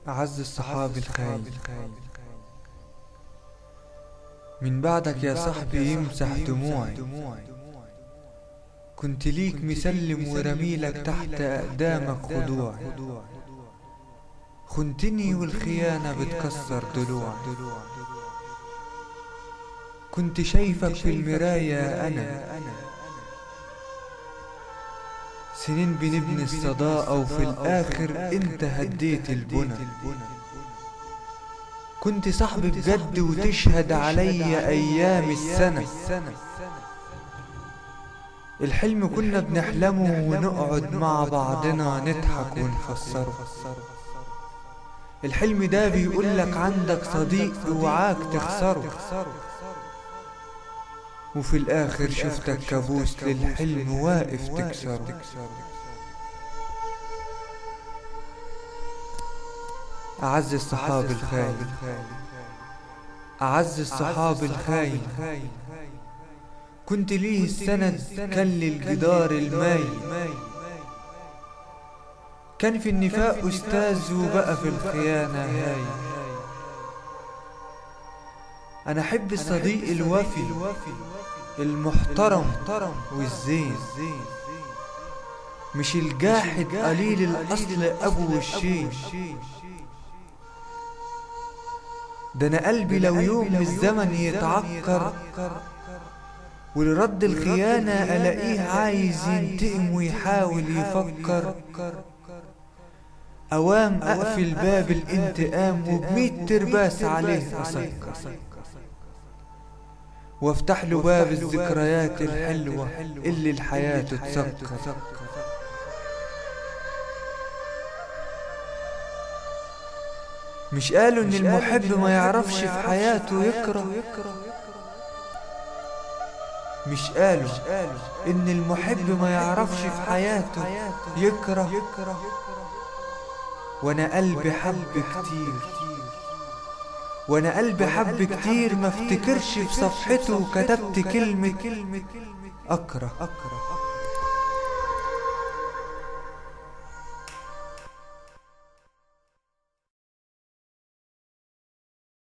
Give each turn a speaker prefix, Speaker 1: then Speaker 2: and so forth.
Speaker 1: أعز الصحاب الخاين، من بعدك يا صاحبي يمسح دموعي. كنت ليك مسلم ورميلك تحت أقدامك خضوعي. خنتني والخيانة بتكسر ضلوعي. كنت شايفك في المراية أنا، سنين بنبني الصداقة وفي الآخر انت هديت البنى. كنت صاحبي بجد وتشهد عليا أيام السنة. الحلم كنا بنحلمه ونقعد مع بعضنا نضحك ونفسره. الحلم ده بيقولك عندك صديق اوعاك تخسره، وفي الآخر شفتك كابوس للحلم واقف تكسره. أعز الصحاب الخاين، أعز الصحاب الخاين، كنت ليه السند كان للجدار المايل. كان في النفاق أستاذ وبقى في الخيانة هاي. أنا أحب الصديق الوفي المحترم والزين، مش الجاحد قليل الأصل أبو الشين. ده أنا قلبي لو يوم الزمن يتعكر ولرد الخيانة ألاقيه عايز ينتقم ويحاول يفكر، أوام أقفل باب الانتقام وبمية ترباس عليه أسكر، وافتح له باب الذكريات الحلوة اللي الحياة تسكر. مش قالوا ان المحب ما يعرفش في حياته يكره؟ مش قالوا ان المحب ما يعرفش في حياته يكره؟ وانا قلبي حب كتير، وانا قلبي حب كتير، ما افتكرش في صفحته كتبت كلمة اكره.